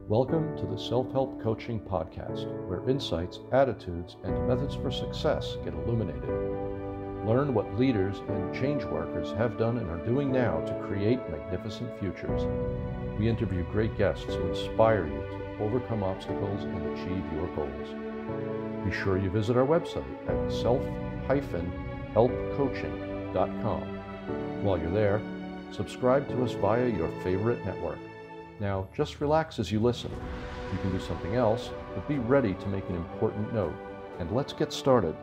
Welcome to the Self-Help Coaching Podcast, where insights, attitudes, and methods for success get illuminated. Learn what leaders and change workers have done and are doing now to create magnificent futures. We interview great guests who inspire you to overcome obstacles and achieve your goals. Be sure you visit our website at self-helpcoaching.com. While you're there, subscribe to us via your favorite network. Now, just relax as you listen. You can do something else, but be ready to make an important note. And let's get started.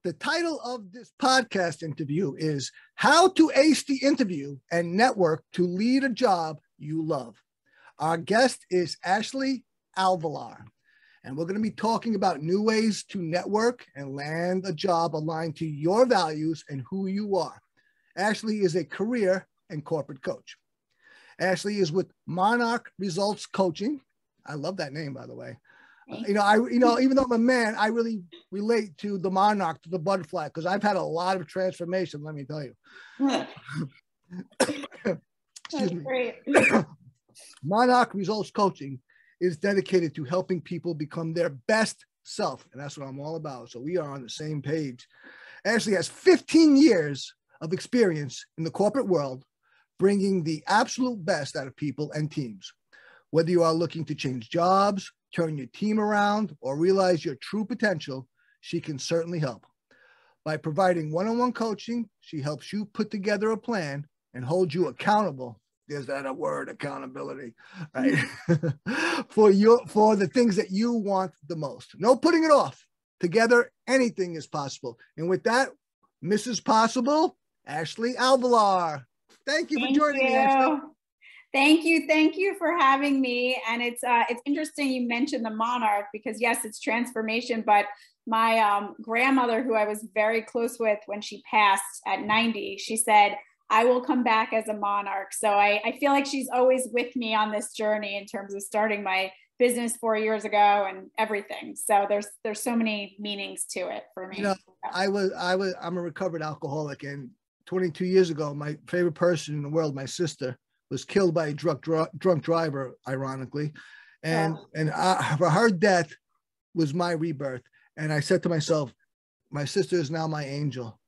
The title of this podcast interview is How to Ace the Interview and Network to Lead a Job You Love. Our guest is Ashley Alvillar, and we're going to be talking about new ways to network and land a job aligned to your values and who you are. Ashley is a career and corporate coach. Ashley is with Monarch Results Coaching. I love that name, by the way. Even though I'm a man, I really relate to the monarch, to the butterfly, because I've had a lot of transformation, let me tell you. Excuse me. Great. Monarch Results Coaching is dedicated to helping people become their best self, and that's what I'm all about. So we are on the same page. Ashley has 15 years of experience in the corporate world, bringing the absolute best out of people and teams. Whether you are looking to change jobs, turn your team around, or realize your true potential, she can certainly help. By providing one-on-one coaching, she helps you put together a plan and hold you accountable. There's that word, accountability, right? for the things that you want the most. No putting it off. Together, anything is possible. And with that, Mrs. Possible, Ashley Alvillar. Thank you for joining me, Ashley. Thank you for having me. And it's interesting you mentioned the monarch, because yes, it's transformation, but my grandmother, who I was very close with when she passed at 90, she said, I will come back as a monarch. So I feel like she's always with me on this journey in terms of starting my business 4 years ago and everything. So there's so many meanings to it for me. I'm a recovered alcoholic, and 22 years ago, my favorite person in the world, my sister, was killed by a drunk driver, ironically. And for her death was my rebirth. And I said to myself, my sister is now my angel.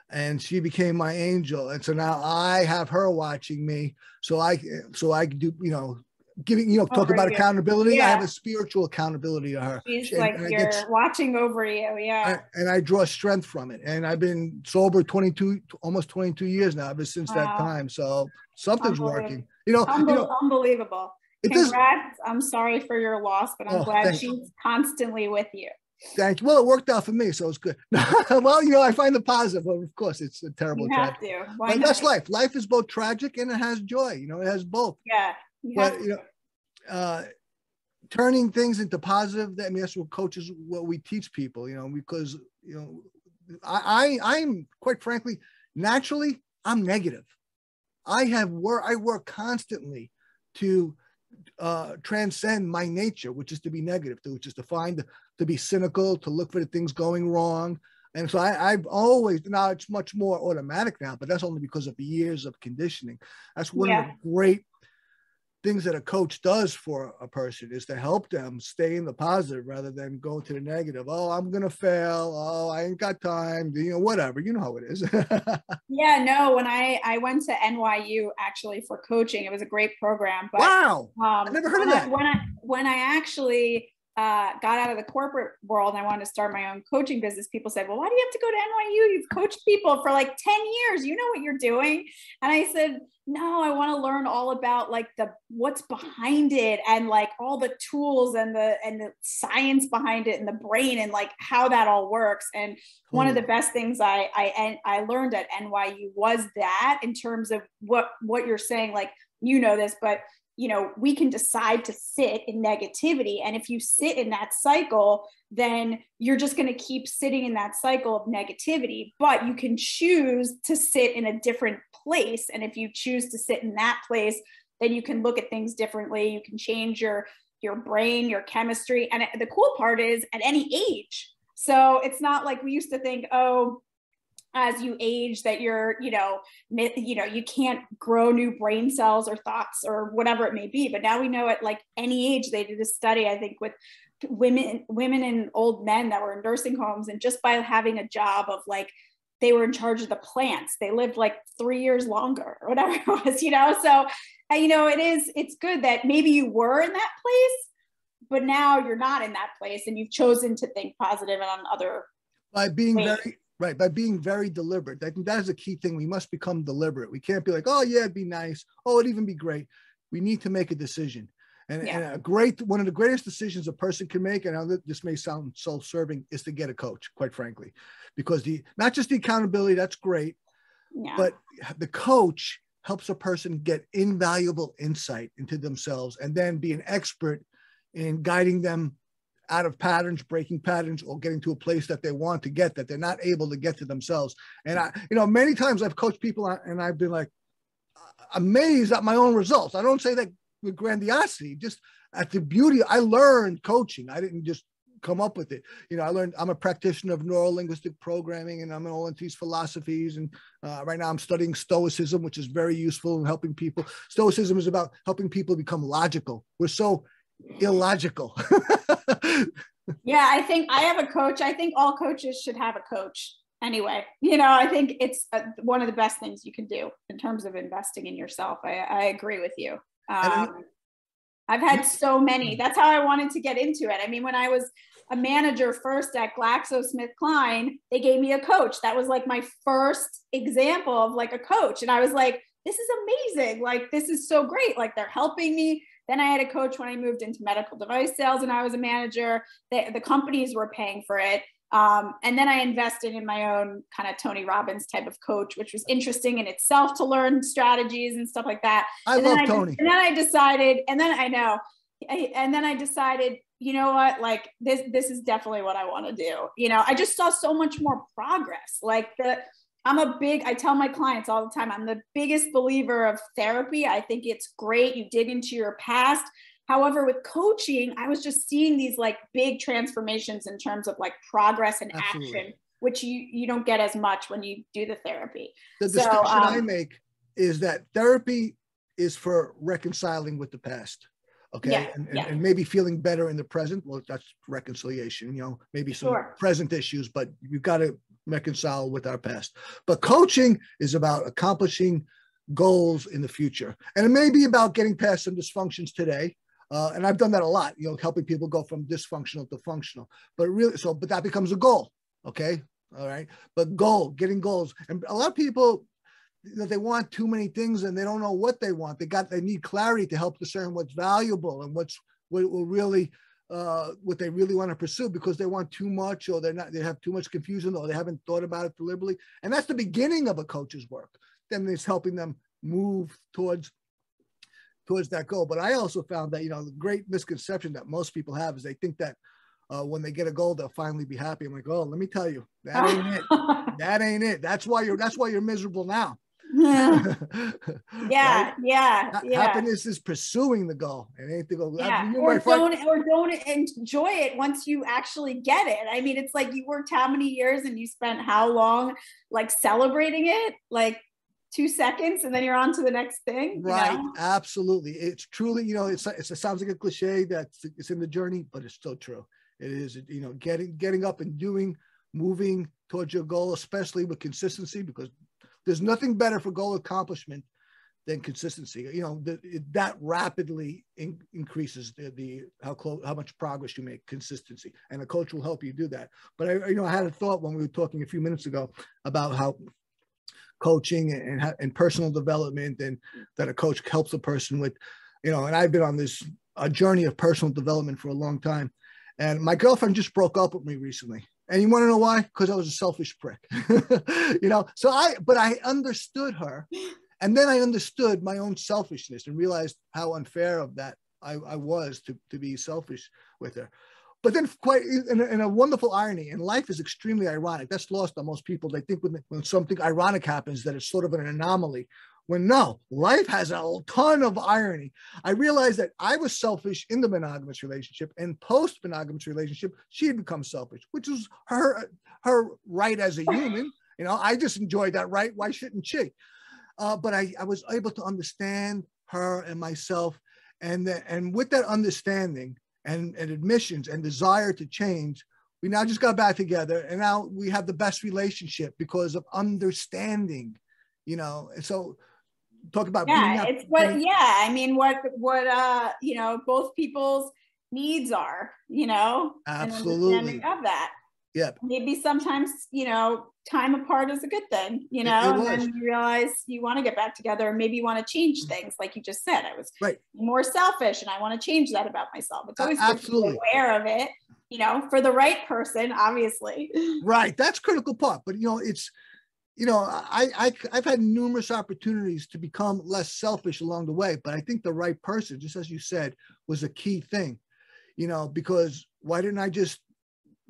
And she became my angel. And so now I have her watching me. So I can do, talk about accountability. Yeah. I have a spiritual accountability to her. She's you're watching over you. Yeah. And I draw strength from it. And I've been sober almost 22 years now, ever since that time. So something's working. Unbelievable. Congrats. I'm sorry for your loss, but I'm glad she's constantly with you. Thank you. Well, it worked out for me, so it's good. Well, I find the positive. Well, of course, it's a terrible tragedy. But that's life. Life is both tragic and it has joy. It has both. Yeah. But turning things into positive. That's what we teach people. Because I'm quite frankly, naturally, I'm negative. I work constantly to transcend my nature, which is to be negative, which is to be cynical, to look for the things going wrong. And so I've always, now it's much more automatic now, but that's only because of the years of conditioning. That's one of the great things that a coach does for a person, is to help them stay in the positive rather than go to the negative. Oh, I'm going to fail. Oh, I ain't got time. Whatever. You know how it is. Yeah, no, when I went to NYU actually for coaching, it was a great program. But, wow. I never heard of that. When I actually got out of the corporate world and I wanted to start my own coaching business, people said, well, why do you have to go to NYU? You've coached people for 10 years. You know what you're doing. And I said, no, I want to learn all about what's behind it, and all the tools and the science behind it and the brain and how that all works. And one of the best things I learned at NYU was that, in terms of what you're saying, this, but we can decide to sit in negativity. And if you sit in that cycle, then you're just going to keep sitting in that cycle of negativity, but you can choose to sit in a different place. And if you choose to sit in that place, then you can look at things differently. You can change your brain, your chemistry. And the cool part is at any age. So it's not like we used to think, oh, as you age that you're, you can't grow new brain cells or thoughts or whatever it may be. But now we know at like any age. They did a study, I think, with women and old men that were in nursing homes, and just by having a job of like, they were in charge of the plants, they lived like 3 years longer or whatever it was, So, it's good that maybe you were in that place, but now you're not in that place and you've chosen to think positive and on other by being ways. by being very deliberate. I think that is a key thing. We must become deliberate. We can't be like, oh yeah, it'd be nice. Oh, it'd even be great. We need to make a decision. And one of the greatest decisions a person can make, and this may sound self-serving, is to get a coach, quite frankly, because not just the accountability, that's great, but the coach helps a person get invaluable insight into themselves and then be an expert in guiding them out of patterns, breaking patterns, or getting to a place that they want to get that they're not able to get to themselves. And many times I've coached people and I've been like amazed at my own results. I don't say that with grandiosity, just at the beauty. I learned coaching. I didn't just come up with it. I'm a practitioner of neuro-linguistic programming, and I'm all into these philosophies. And right now I'm studying Stoicism, which is very useful in helping people. Stoicism is about helping people become logical. We're so illogical. Yeah, I think I have a coach. I think all coaches should have a coach anyway. I think it's one of the best things you can do in terms of investing in yourself. I agree with you. I've had so many. That's how I wanted to get into it. I mean, when I was a manager first at GlaxoSmithKline, they gave me a coach. That was like my first example of like a coach. And I was like, this is amazing. Like, this is so great. Like, they're helping me. Then I had a coach when I moved into medical device sales and I was a manager. The companies were paying for it. And then I invested in my own kind of Tony Robbins type of coach, which was interesting in itself to learn strategies and stuff like that. I love Tony. And then I decided, you know what, like this is definitely what I want to do. I just saw so much more progress. I tell my clients all the time, I'm the biggest believer of therapy. I think it's great. You dig into your past. However, with coaching, I was just seeing these like big transformations in terms of like progress and action, which you don't get as much when you do the therapy. The distinction I make is that therapy is for reconciling with the past. Okay. And maybe feeling better in the present. Well, that's reconciliation, maybe some present issues, but you've got to reconcile with our past. But coaching is about accomplishing goals in the future. And it may be about getting past some dysfunctions today. And I've done that a lot, helping people go from dysfunctional to functional, but that becomes a goal. Okay. All right. But getting goals. And a lot of people, they want too many things and they don't know what they want. They need clarity to help discern what's valuable and what will really, what they really want to pursue, because they want too much, or they have too much confusion, or they haven't thought about it deliberately. And that's the beginning of a coach's work. Then it's helping them move towards that goal. But I also found that, the great misconception that most people have is they think that when they get a goal, they'll finally be happy. I'm like, oh, let me tell you, that ain't it. That ain't it. That's why you're miserable now. Yeah. Right? Yeah. Happiness is pursuing the goal. It ain't the goal. Yeah. Or don't enjoy it once you actually get it. I mean, it's like you worked how many years and you spent how long like celebrating it? Like 2 seconds and then you're on to the next thing. Right. Absolutely. It's truly, it sounds like a cliche it's in the journey, but it's still true. It is, getting up and moving towards your goal, especially with consistency, because there's nothing better for goal accomplishment than consistency. That rapidly increases how much progress you make. Consistency, and a coach will help you do that. But I had a thought when we were talking a few minutes ago about how coaching and personal development, and that a coach helps a person with, and I've been on this journey of personal development for a long time. And my girlfriend just broke up with me recently. And you want to know why? Because I was a selfish prick, but I understood her. And then I understood my own selfishness and realized how unfair of that I was to be selfish with her. But then quite in a wonderful irony, and life is extremely ironic. That's lost on most people. They think when something ironic happens that it's sort of an anomaly. When no, life has a ton of irony. I realized that I was selfish in the monogamous relationship, and post-monogamous relationship, she had become selfish, which was her right as a human. You know, I just enjoyed that, right? Why shouldn't she? But I was able to understand her and myself. And with that understanding and admissions and desire to change, we now just got back together, and now we have the best relationship because of understanding, you know. And so talk about I mean, what you know, both people's needs are, you know, absolutely, and understanding of that. Yep. Maybe sometimes, you know, time apart is a good thing, you know, and then you realize you want to get back together, and maybe you want to change things. Like you just said, I was more selfish and I want to change that about myself. It's always good to be aware of it, you know, for the right person, obviously. Right. That's critical part. But, you know, it's, you know, I've had numerous opportunities to become less selfish along the way, but I think the right person, just as you said, was a key thing, you know, because why didn't I just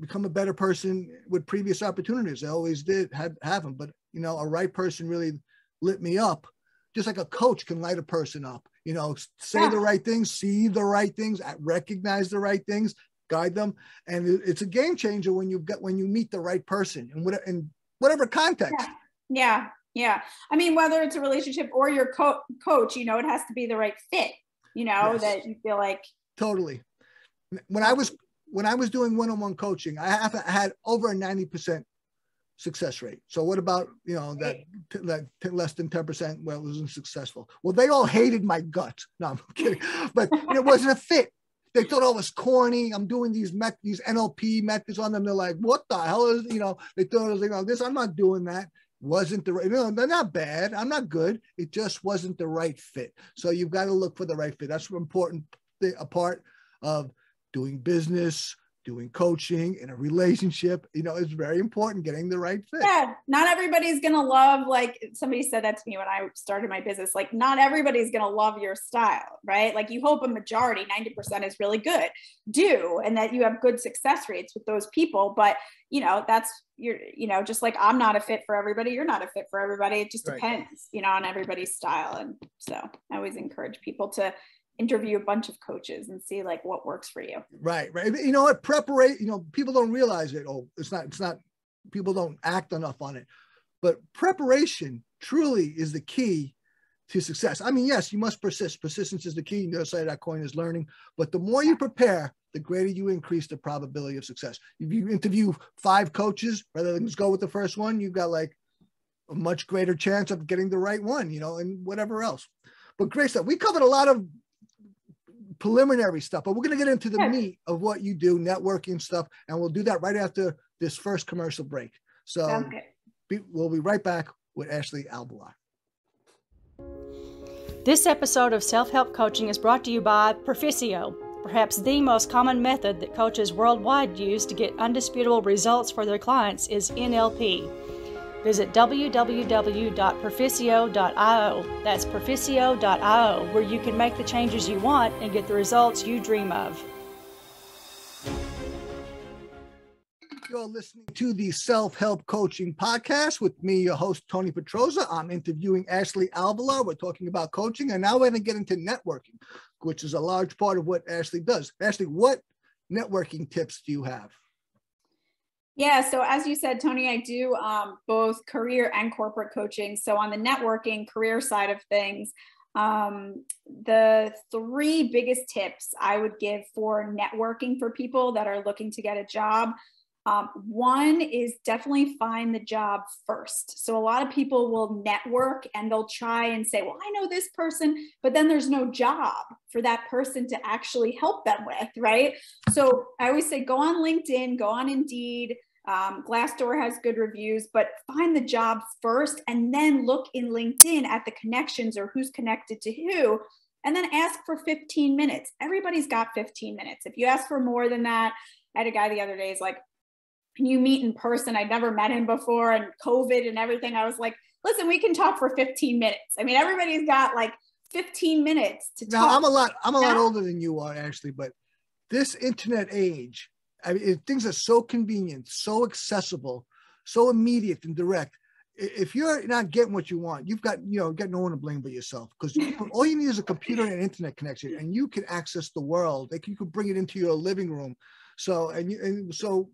become a better person with previous opportunities? I always did have them, but, you know, a right person really lit me up, just like a coach can light a person up, you know, say the right things, see the right things, recognize the right things, guide them. And it's a game changer when you meet the right person in whatever context. Yeah. I mean, whether it's a relationship or your coach, you know, it has to be the right fit, you know, that you feel like. Totally. When I was doing one-on-one coaching, I had over a 90% success rate. So what about, you know, that less than 10% where it wasn't successful? Well, they all hated my guts. No, I'm kidding. But it wasn't a fit. They thought I was corny. I'm doing these NLP methods on them. They're like, what the hell is, you know, they thought I was like, oh, this, I'm not doing that. Wasn't the right, you know, they're not bad. I'm not good. It just wasn't the right fit. So you've got to look for the right fit. That's an important a part of doing business, doing coaching in a relationship. You know, it's very important getting the right fit. Yeah, not everybody's going to love, like somebody said that to me when I started my business, like not everybody's going to love your style, right? Like you hope a majority, 90% is really good, and that you have good success rates with those people. But, you know, you know, just like I'm not a fit for everybody, you're not a fit for everybody. It just depends, you know, on everybody's style. And so I always encourage people to interview a bunch of coaches and see like what works for you. Right. You know what? Preparation, you know, people don't realize it. Oh, it's not, people don't act enough on it, but preparation truly is the key to success. I mean, yes, you must persist. Persistence is the key. The other side of that coin is learning, but the more you prepare, the greater you increase the probability of success. If you interview 5 coaches, rather than just go with the first one, you've got like a much greater chance of getting the right one, you know, and whatever else. But great stuff. We covered a lot of preliminary stuff, but we're going to get into the meat of what you do, networking stuff, and we'll do that right after this first commercial break. So we'll be right back with Ashley Alvillar. This episode of Self-Help Coaching is brought to you by Proficio, perhaps the most common method that coaches worldwide use to get undisputable results for their clients is NLP. Visit www.proficio.io. That's proficio.io, where you can make the changes you want and get the results you dream of. You're listening to the Self-Help Coaching Podcast with me, your host, Tony Petrozza. I'm interviewing Ashley Alvillar. We're talking about coaching, and now we're going to get into networking, which is a large part of what Ashley does. Ashley, what networking tips do you have? Yeah. So as you said, Tony, I do both career and corporate coaching. So on the networking career side of things, the 3 biggest tips I would give for networking for people that are looking to get a job. One is definitely find the job first. So a lot of people will network and they'll try and say, well, I know this person, but then there's no job for that person to actually help them with, right? So I always say, go on LinkedIn, go on Indeed. Glassdoor has good reviews, but find the job first and then look in LinkedIn at the connections or who's connected to who, and then ask for 15 minutes. Everybody's got 15 minutes. If you ask for more than that, I had a guy the other day, he's like, can you meet in person? I'd never met him before, and COVID and everything. I was like, listen, we can talk for 15 minutes. I mean, everybody's got like 15 minutes to talk. Now, I'm a lot older than you are, Ashley, but this internet age, I mean, things are so convenient, so accessible, so immediate and direct. if you're not getting what you want, you've got, got no one to blame but yourself, because all you need is a computer and an internet connection, and you can access the world. Like, you could bring it into your living room. So, so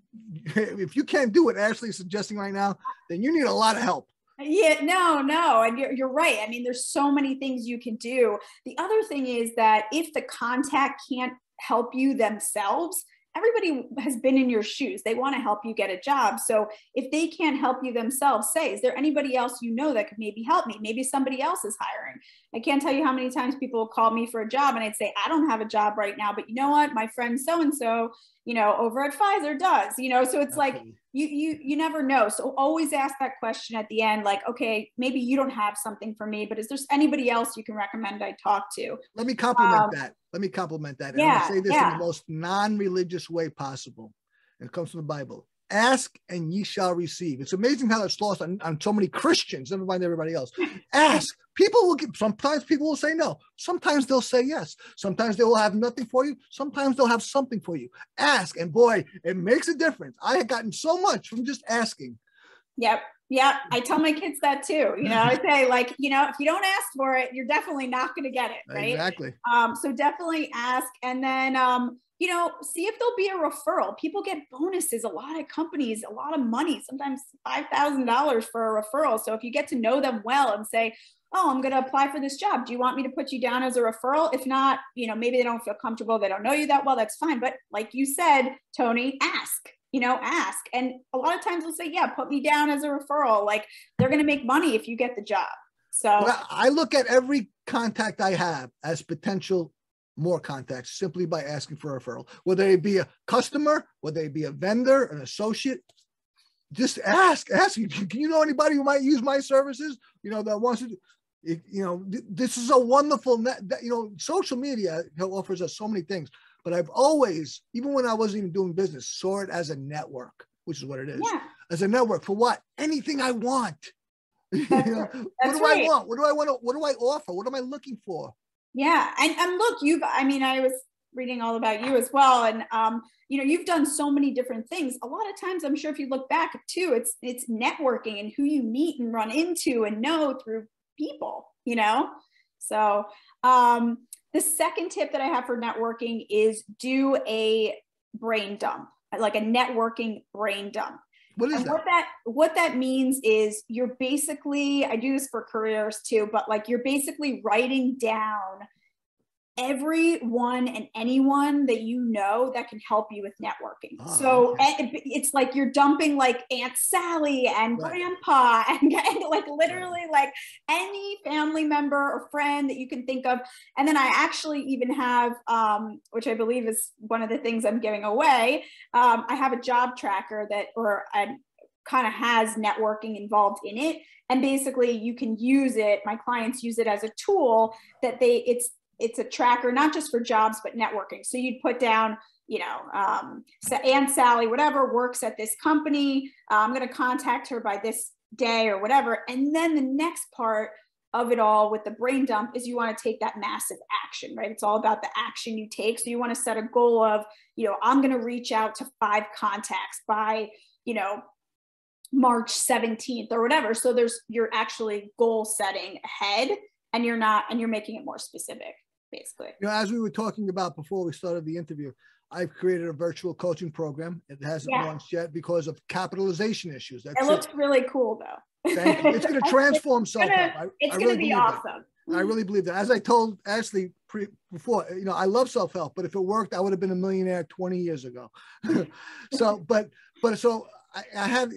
if you can't do what Ashley's suggesting right now, then you need a lot of help. Yeah, no. And you're right. I mean, there's so many things you can do. The other thing is that if the contact can't help you themselves, everybody has been in your shoes. They want to help you get a job. So if they can't help you themselves, say, is there anybody else you know that could maybe help me? Maybe somebody else is hiring. I can't tell you how many times people call me for a job and I'd say, I don't have a job right now, but you know what? My friend so-and-so, over at Pfizer does, so it's like, you never know. So always ask that question at the end, like, okay, maybe you don't have something for me, but is there anybody else you can recommend I talk to? Let me compliment that. And I'm going to say this in the most non-religious way possible. And it comes from the Bible. Ask and ye shall receive. It's amazing how that's lost on so many Christians, never mind everybody else. Ask. Sometimes people will say no. Sometimes they'll say yes. Sometimes they will have nothing for you. Sometimes they'll have something for you. Ask. And boy, it makes a difference. I have gotten so much from just asking. Yep. Yeah. I tell my kids that too. I say, like, if you don't ask for it, you're definitely not going to get it. Right. Exactly. So definitely ask. And then, see if there'll be a referral. People get bonuses. A lot of companies, a lot of money, sometimes $5,000 for a referral. So if you get to know them well and say, oh, I'm going to apply for this job, do you want me to put you down as a referral? If not, maybe they don't feel comfortable. They don't know you that well. That's fine. But like you said, Tony, ask. Ask. And a lot of times they'll say, yeah, put me down as a referral. Like, they're going to make money if you get the job. So I look at every contact I have as potential more contacts simply by asking for a referral, whether it be a customer, whether it be a vendor, an associate. Just ask. Do you know anybody who might use my services? That wants to. This is a wonderful social media offers us so many things. But I've always, even when I wasn't even doing business, saw it as a network, which is what it is. Yeah. As a network for what? Anything I want. What do I want? What do I want? What do I offer? What am I looking for? Yeah. And look, I was reading all about you as well. And, you've done so many different things. A lot of times, I'm sure if you look back too, it's networking and who you meet and run into and know through people, So, the second tip that I have for networking is do a brain dump, like a networking brain dump. What is that? What that means is you're basically, I do this for careers too, but like you're basically writing down everyone and anyone that that can help you with networking. It's like you're dumping like Aunt Sally and Grandpa and like literally like any family member or friend that you can think of. And then I actually even have, which I believe is one of the things I'm giving away. I have a job tracker that kind of has networking involved in it. And basically you can use it. My clients use it as a tool that it's a tracker, not just for jobs, but networking. So you'd put down, Aunt Sally, whatever, works at this company. I'm going to contact her by this day or whatever. And then the next part of it all with the brain dump is you want to take that massive action, right? It's all about the action you take. So you want to set a goal of, I'm going to reach out to 5 contacts by, March 17th or whatever. So you're actually goal setting ahead and you're making it more specific. Basically, as we were talking about before we started the interview, I've created a virtual coaching program. It hasn't launched yet because of capitalization issues. It looks really cool, though. Thank you. It's going to transform self-help. It's going to be awesome. I really believe that. As I told Ashley before, I love self-help, but if it worked, I would have been a millionaire 20 years ago. So I had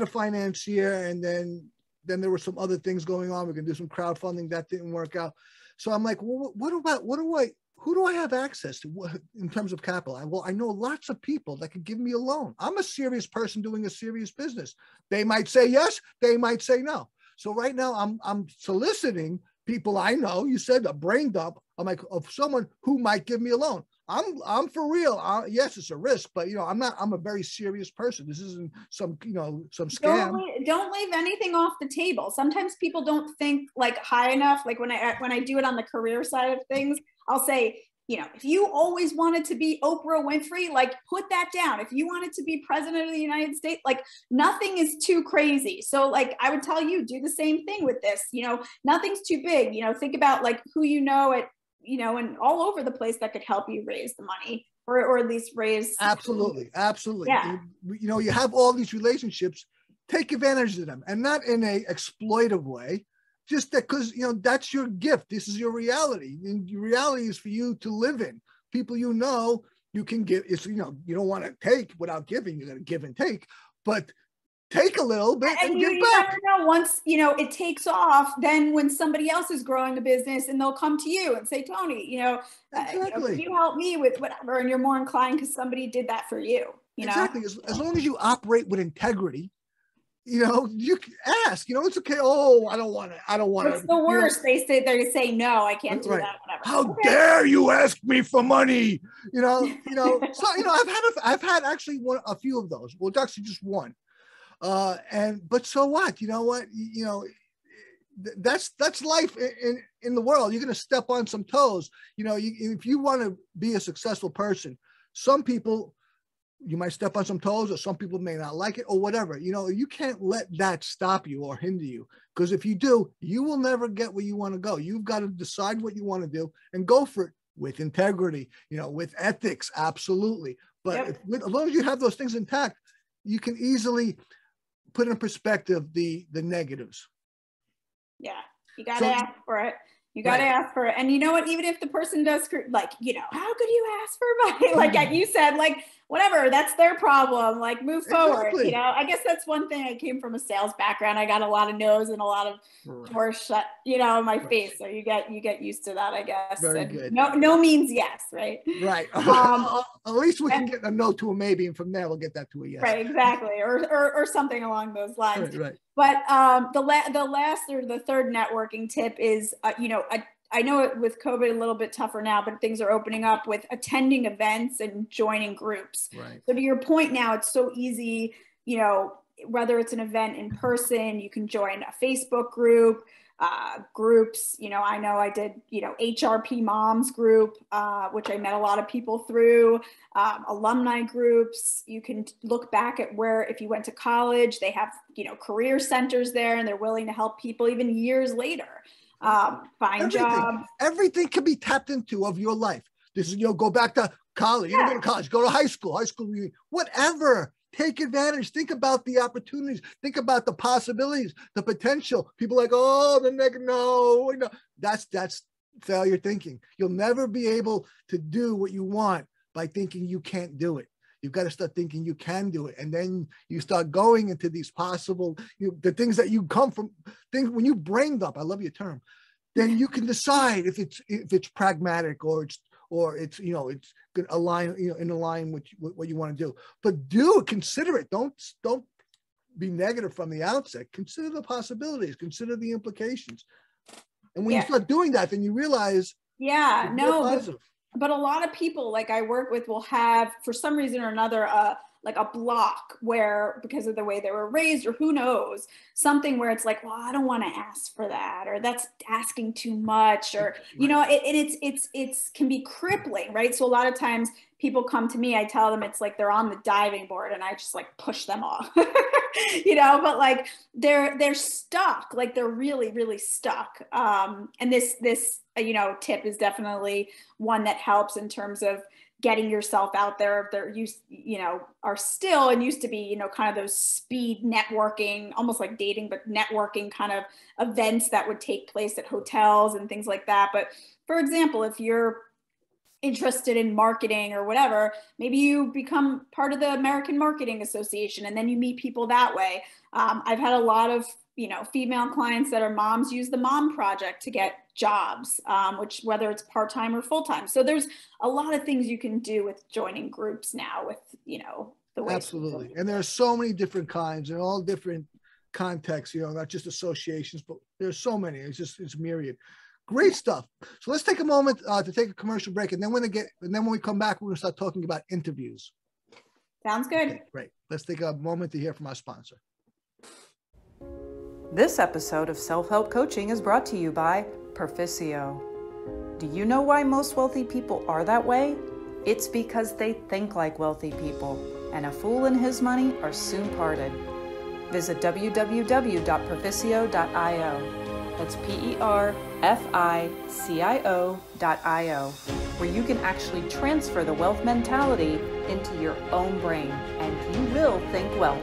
a financier, and then there were some other things going on. We're going to do some crowdfunding. That didn't work out. So I'm like, well, who do I have access to in terms of capital? I know lots of people that can give me a loan. I'm a serious person doing a serious business. They might say yes, they might say no. So right now I'm soliciting people I know. You said a brain dump. I'm like, of someone who might give me a loan. I'm for real. Yes, it's a risk, but I'm a very serious person. This isn't some scam. Don't leave anything off the table. Sometimes people don't think like high enough. Like when I do it on the career side of things, I'll say, if you always wanted to be Oprah Winfrey, like put that down. If you wanted to be president of the United States, like nothing is too crazy. So like I would tell you, do the same thing with this, nothing's too big, think about like who at, and all over the place that could help you raise the money or at least raise. Absolutely. Yeah. You have all these relationships, take advantage of them, and not in a exploitive way. Just that, because that's your gift. This is your reality. And your reality is for you to live in. People you can give. It's you don't want to take without giving. You're going to give and take, but take a little bit and give back. Never know. Once it takes off, then when somebody else is growing a business, and they'll come to you and say, Tony, exactly. Can you help me with whatever? And you're more inclined because somebody did that for you. Exactly. As long as you operate with integrity. You can ask, it's okay. Oh, I don't want to. It's the worst. They say, no, I can't do that. Whatever. How dare you ask me for money? So, I've had actually a few of those. Well, it's actually just one. But so what, that's life in the world. You're going to step on some toes. If you want to be a successful person, some people, you might step on some toes, or some people may not like it, or whatever. You can't let that stop you or hinder you, because if you do, you will never get where you want to go. You've got to decide what you want to do and go for it with integrity, with ethics, absolutely. But as long as you have those things intact, you can easily put in perspective the negatives. Yeah, you got to ask for it. You got to ask for it. And you know what, even if the person does, like, how could you ask for money? Like you said, like, whatever, that's their problem. Like, move forward. Exactly. I guess that's one thing. I came from a sales background. I got a lot of no's and a lot of doors shut, in my face. So you get used to that, I guess. Very and good. No means yes, right? Right. At least we can get a no to a maybe, and from there we'll get that to a yes. Right, exactly, or something along those lines. Right. But the last or the third networking tip is, I know it with COVID a little bit tougher now, but things are opening up with attending events and joining groups. Right. So to your point now, it's so easy, whether it's an event in person, you can join a Facebook group, groups. I know I did, HRP moms group, which I met a lot of people through, alumni groups. You can look back at where, if you went to college, they have, career centers there, and they're willing to help people even years later. Find jobs. Everything can be tapped into of your life. This is, go back to college. You don't go to college, go to high school, whatever. Take advantage. Think about the opportunities. Think about the possibilities, the potential. People are like, oh, the negative. No. That's failure thinking. You'll never be able to do what you want by thinking you can't do it. You've got to start thinking you can do it. And then you start going into these possible, the things that you come from, things when you brain dump, I love your term, then you can decide if it's pragmatic or it's it's good align, in line with what you want to do. But consider it. Don't be negative from the outset. Consider the possibilities, consider the implications. And when you start doing that, then you realize but a lot of people like I work with will have, for some reason or another, like a block where, because of the way they were raised, or who knows, something where it's like, well, I don't want to ask for that, or that's asking too much, or, it's can be crippling, right? So a lot of times people come to me, I tell them it's like they're on the diving board and I just like push them off, but like they're stuck, like they're really, really stuck. And this tip is definitely one that helps in terms of getting yourself out there. They're used, are still and used to be, kind of those speed networking, almost like dating, but networking kind of events that would take place at hotels and things like that. But for example, if you're interested in marketing or whatever, maybe you become part of the American Marketing Association and then you meet people that way. I've had a lot of female clients that are moms use the Mom Project to get jobs, which whether it's part-time or full-time. So there's a lot of things you can do with joining groups now with, the way. Absolutely. And there are so many different kinds and all different contexts, not just associations, but there's so many. It's myriad. Great stuff. So let's take a moment to take a commercial break. And then when we come back, we're going to start talking about interviews. Sounds good. Okay, great. Let's take a moment to hear from our sponsor. This episode of Self-Help Coaching is brought to you by Perficio. Do you know why most wealthy people are that way? It's because they think like wealthy people, and a fool and his money are soon parted. Visit www.perficio.io. That's PERFICIO.io, where you can actually transfer the wealth mentality into your own brain, and you will think wealth.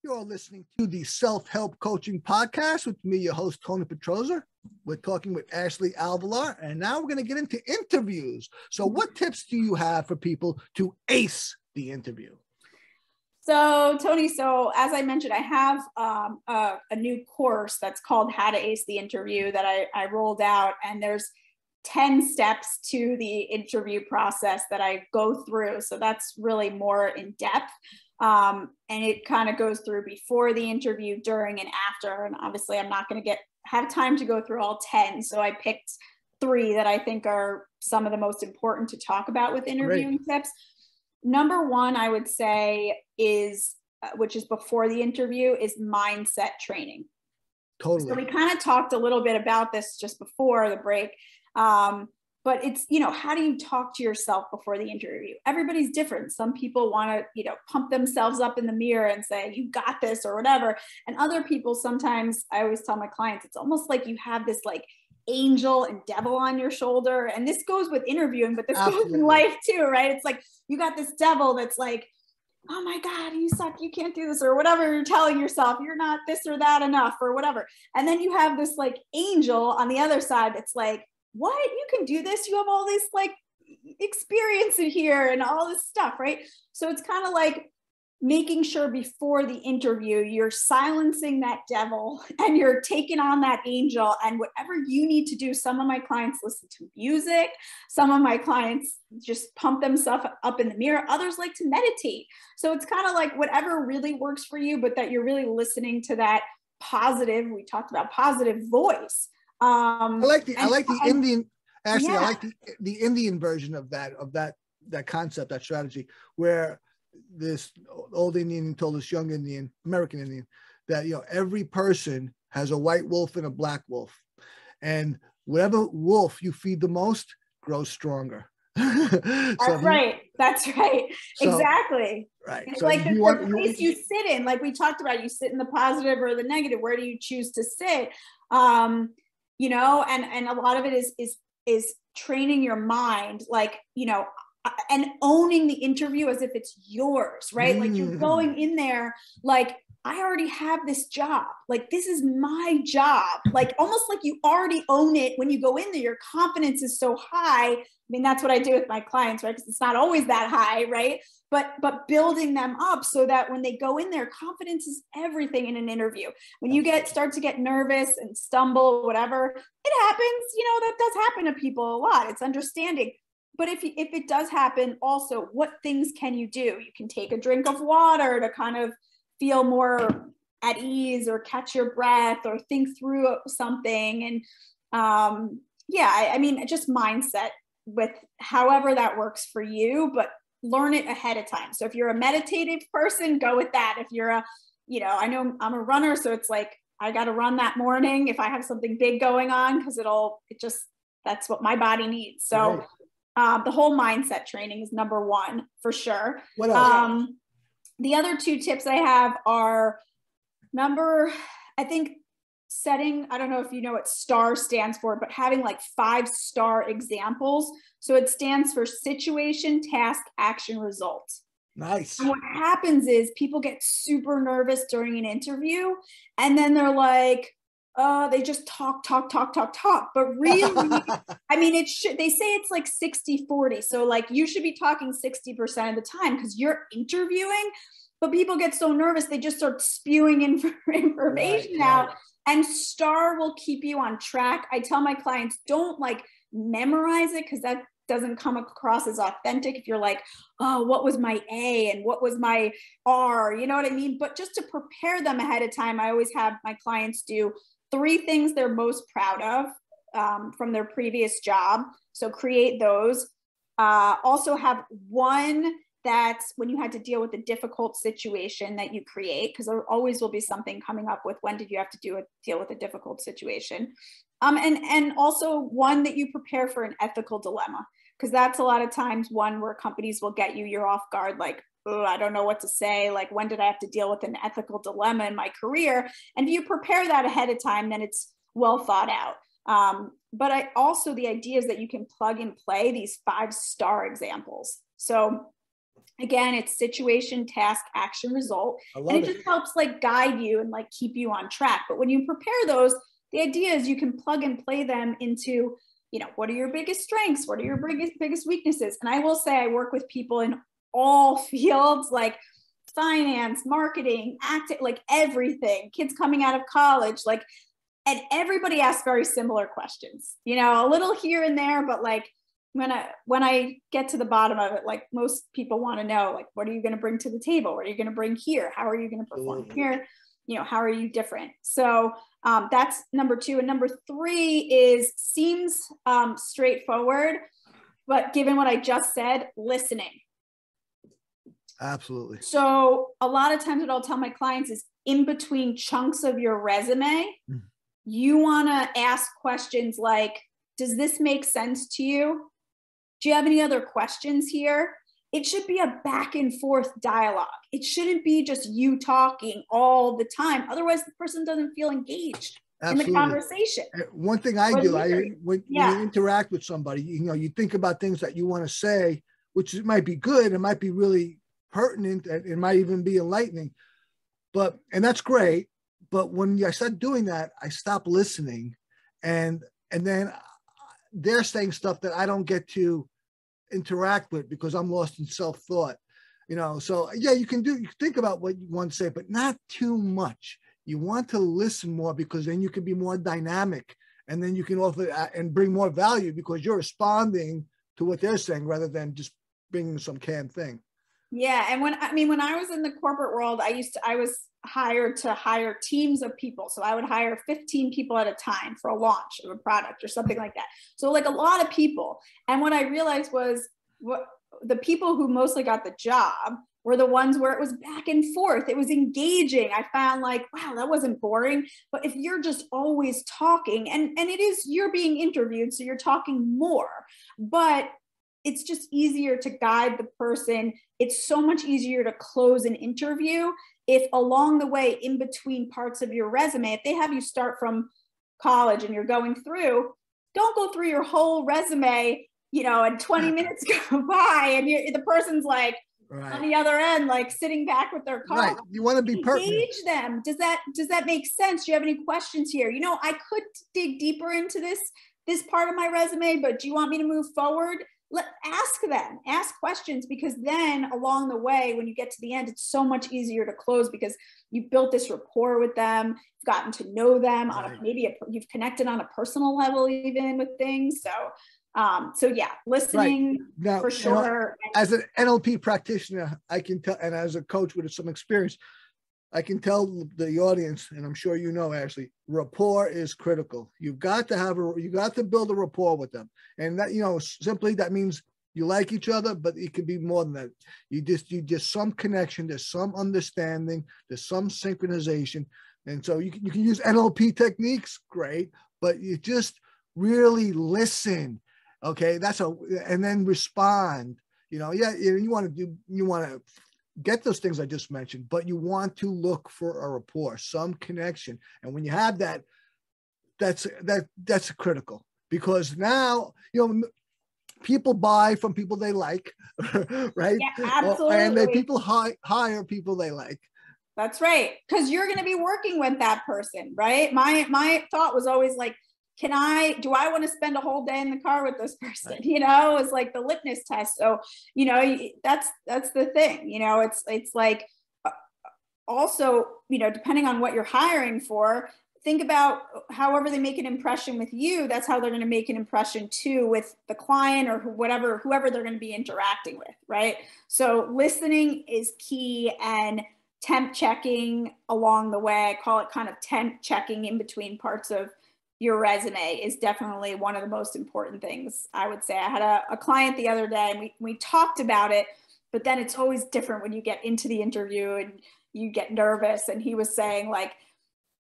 You're listening to the Self-Help Coaching Podcast with me, your host, Tony Petrozza. We're talking with Ashley Alvillar, and now we're going to get into interviews. So what tips do you have for people to ace the interview? So Tony, as I mentioned, I have a new course that's called How to Ace the Interview that I rolled out, and there's 10 steps to the interview process that I go through. So that's really more in depth. And it kind of goes through before the interview, during, and after. And obviously I'm not going to have time to go through all 10. So I picked 3 that I think are some of the most important to talk about with interviewing tips. Number 1, I would say is, which is before the interview, is mindset training. Totally. So we kind of talked a little bit about this just before the break. But it's, how do you talk to yourself before the interview? Everybody's different. Some people want to, pump themselves up in the mirror and say, you got this or whatever. And other people, sometimes I always tell my clients, it's almost like you have this like angel and devil on your shoulder. And this goes with interviewing, but this goes in life too, right? It's like, you got this devil that's like, oh my God, you suck, you can't do this, or whatever you're telling yourself, you're not this or that enough, or whatever. And then you have this like angel on the other side that's like, what? You can do this. You have all this like experience in here and all this stuff, right? So it's kind of like making sure before the interview, you're silencing that devil and you're taking on that angel, and whatever you need to do. Some of my clients listen to music. Some of my clients just pump themselves up in the mirror. Others like to meditate. So it's kind of like whatever really works for you, but that you're really listening to that positive, we talked about positive voice. I like the Indian, actually, I like the Indian version of that concept, that strategy, where this old Indian told this young Indian, American Indian, that, every person has a white wolf and a black wolf. And whatever wolf you feed the most grows stronger. That's right. Exactly. Right. It's so like the place you sit in, like we talked about, you sit in the positive or the negative. Where do you choose to sit? And a lot of it is training your mind, like, and owning the interview as if it's yours, right? Like you're going in there, like, I already have this job. Like, this is my job. Like, almost like you already own it when you go in there. Your confidence is so high. I mean, that's what I do with my clients, right? Because it's not always that high, right? But building them up so that when they go in there, confidence is everything in an interview. When you start to get nervous and stumble, whatever, it happens. That does happen to people a lot. It's understanding. But if it does happen, also, what things can you do? You can take a drink of water to kind of feel more at ease, or catch your breath, or think through something. And I mean, just mindset with however that works for you, but learn it ahead of time. So if you're a meditative person, go with that. If you're I know I'm a runner, so it's like, I got to run that morning if I have something big going on, because that's what my body needs. So the whole mindset training is number 1 for sure. What else? The other 2 tips I have are I think setting, I don't know if you know what STAR stands for, but having like 5-star examples. So it stands for situation, task, action, result. Nice. And what happens is people get super nervous during an interview, and then they're like, they just talk. But really, I mean, they say it's like 60-40. So like you should be talking 60% of the time because you're interviewing, but people get so nervous, they just start spewing information out. And STAR will keep you on track. I tell my clients, don't like memorize it, because that doesn't come across as authentic. If you're like, oh, what was my A and what was my R? You know what I mean? But just to prepare them ahead of time, I always have my clients do 3 things they're most proud of from their previous job. So create those. Also have 1 that's when you had to deal with a difficult situation that you create, because there always will be something coming up with when did you have to deal with a difficult situation. And also one that you prepare for an ethical dilemma, because that's a lot of times one where companies will get you, you're off guard, like, oh, I don't know what to say. Like, when did I have to deal with an ethical dilemma in my career? And if you prepare that ahead of time, then it's well thought out. But the idea is that you can plug and play these 5-star examples. So again, it's situation, task, action, result. And it just helps like guide you and like keep you on track. But when you prepare those, the idea is you can plug and play them into, you know, what are your biggest strengths? What are your biggest weaknesses? And I will say I work with people in all fields, like finance, marketing, acting, like everything, kids coming out of college, like, and everybody asks very similar questions, you know, a little here and there, but like when I get to the bottom of it, like most people want to know, like, what are you going to bring to the table? What are you going to bring here? How are you going to perform here? You know, how are you different? So that's number 2. And number 3 seems straightforward, but given what I just said, listening. Absolutely. So a lot of times what I'll tell my clients is in between chunks of your resume, you want to ask questions like, does this make sense to you? Do you have any other questions here? It should be a back and forth dialogue. It shouldn't be just you talking all the time. Otherwise, the person doesn't feel engaged in the conversation. One thing I do, when you interact with somebody, you know, you think about things that you want to say, which might be good. It might be really pertinent. It might even be enlightening. And that's great. But when I start doing that, I stop listening. And then they're saying stuff that I don't get to interact with because I'm lost in self-thought, you know. So yeah, you can think about what you want to say, but not too much. You want to listen more because then you can be more dynamic, and then you can offer and bring more value because you're responding to what they're saying rather than just bringing some canned thing. Yeah. And when I was in the corporate world, I was hired to hire teams of people. So I would hire 15 people at a time for a launch of a product or something like that. So like a lot of people. And what I realized was the people who mostly got the job were the ones where it was back and forth. It was engaging. I found like, wow, that wasn't boring. But if you're just always talking, and it is, you're being interviewed, so you're talking more, but it's just easier to guide the person. It's so much easier to close an interview if along the way, in between parts of your resume, if they have you start from college and you're going through, don't go through your whole resume, you know, and 20 minutes go by and the person's like on the other end, like sitting back with their car. Right. You want to be pertinent. Engage them. Does that make sense? Do you have any questions here? You know, I could dig deeper into this part of my resume, but do you want me to move forward? Ask questions, because then along the way, when you get to the end, it's so much easier to close because you've built this rapport with them, you've gotten to know them you've connected on a personal level even with things. So yeah, listening now, for sure. You know, as an NLP practitioner, I can tell, and as a coach with some experience, I can tell the audience, and I'm sure you know, Ashley, rapport is critical. You've got to build a rapport with them. And that, you know, simply that means you like each other, but it could be more than that. You just some connection, there's some understanding, there's some synchronization. And so you can use NLP techniques, great, but you just really listen. Okay, and then respond. You know, yeah, you want to get those things I just mentioned, but you want to look for a rapport, some connection. And when you have that, that's critical, because now, you know, people buy from people they like, right? Yeah, absolutely. And people hire people they like. That's right. Because you're going to be working with that person, right? My thought was always like, do I want to spend a whole day in the car with this person? Right. You know, it's like the litmus test. So, you know, that's the thing, you know, it's like, also, you know, depending on what you're hiring for, think about however they make an impression with you, that's how they're going to make an impression too with the client or whoever they're going to be interacting with. Right. So listening is key, and temp checking along the way, I call it kind of temp checking in between parts of your resume, is definitely one of the most important things, I would say. I had a client the other day, and we talked about it, but then it's always different when you get into the interview and you get nervous. And he was saying, like,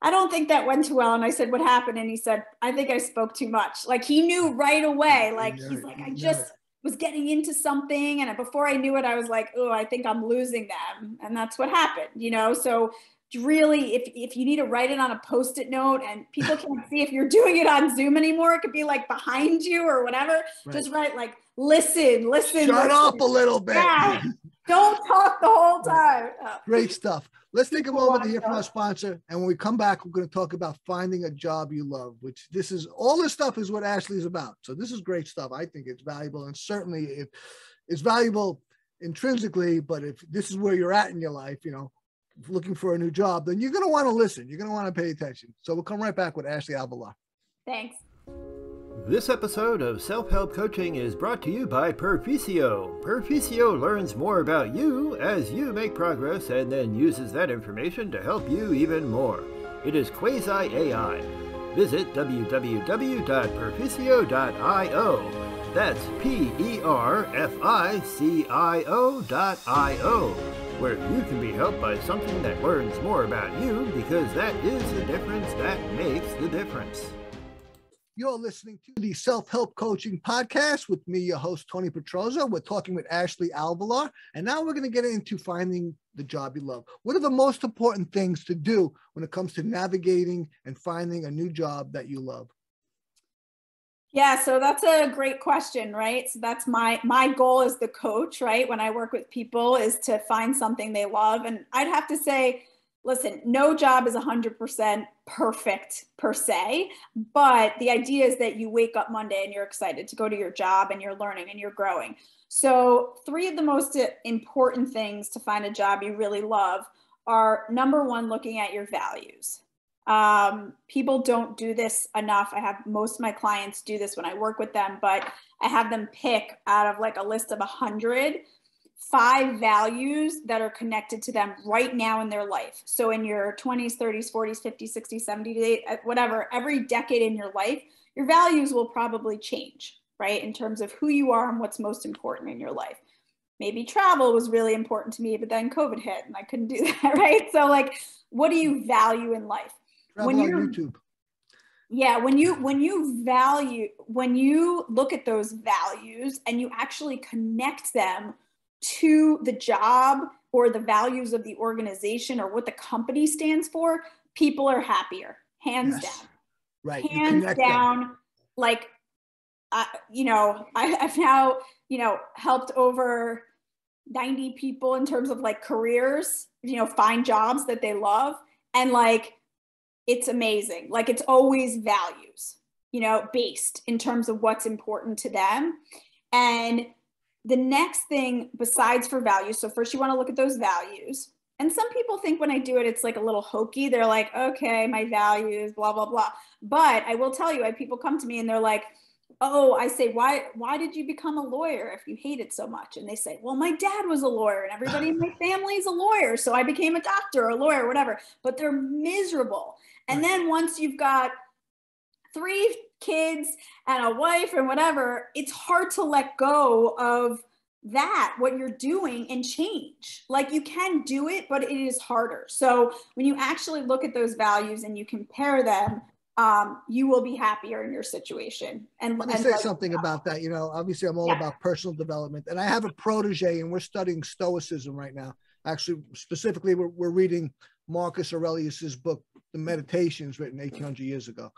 I don't think that went too well. And I said, what happened? And he said, I think I spoke too much. Like he knew right away. Like he's like, I just was getting into something. And before I knew it, I was like, oh, I think I'm losing them. And that's what happened, you know? So really, if you need to write it on a Post-it note and people can't see if you're doing it on Zoom anymore, it could be like behind you or whatever. Right. Just write like, listen. Shut up a little bit. Yeah. Don't talk the whole time. Great stuff. Let's take a moment to hear from our sponsor. And when we come back, we're going to talk about finding a job you love, which all this stuff is what Ashley is about. So this is great stuff. I think it's valuable. And certainly it's valuable intrinsically, but if this is where you're at in your life, you know, looking for a new job, then you're going to want to listen. You're going to want to pay attention. So we'll come right back with Ashley Alvillar. Thanks. This episode of Self-Help Coaching is brought to you by Perficio. Perficio learns more about you as you make progress and then uses that information to help you even more. It is quasi-AI. Visit www.perficio.io. That's PERFICIO.io, where you can be helped by something that learns more about you, because that is the difference that makes the difference. You're listening to the Self-Help Coaching Podcast with me, your host, Tony Petrozza. We're talking with Ashley Alvillar, and now we're going to get into finding the job you love. What are the most important things to do when it comes to navigating and finding a new job that you love? Yeah, so that's a great question, right? So that's my goal as the coach, right? When I work with people is to find something they love. And I'd have to say, listen, no job is 100% perfect per se, but the idea is that you wake up Monday and you're excited to go to your job and you're learning and you're growing. So 3 of the most important things to find a job you really love are, number 1, looking at your values. People don't do this enough. I have most of my clients do this when I work with them, but I have them pick out of like a list of 100, 5 values that are connected to them right now in their life. So in your 20s, 30s, 40s, 50s, 60s, 70s, whatever, every decade in your life, your values will probably change, right? In terms of who you are and what's most important in your life. Maybe travel was really important to me, but then COVID hit and I couldn't do that, right? So like, what do you value in life? Travel on YouTube. Yeah, when you look at those values and you actually connect them to the job or the values of the organization or what the company stands for, people are happier, hands down. Right. Hands down. Them. Like, I've now, helped over 90 people in terms of like careers, find jobs that they love. And like, it's amazing. Like it's always values, based in terms of what's important to them. And the next thing besides for values, so first you want to look at those values. And some people think when I do it, it's like a little hokey. They're like, okay, my values, blah, blah, blah. But I will tell you, I have people come to me and they're like, oh, I say, why did you become a lawyer if you hate it so much? And they say, well, my dad was a lawyer and everybody in my family is a lawyer. So I became a doctor or a lawyer or whatever, but they're miserable. And then once you've got 3 kids and a wife and whatever, it's hard to let go of that, what you're doing, and change. Like you can do it, but it is harder. So when you actually look at those values and you compare them, you will be happier in your situation. And let me say something about that. Obviously I'm all about personal development, and I have a protege and we're studying Stoicism right now. Actually, specifically, we're reading Marcus Aurelius's book, The Meditations, written 1800 years ago.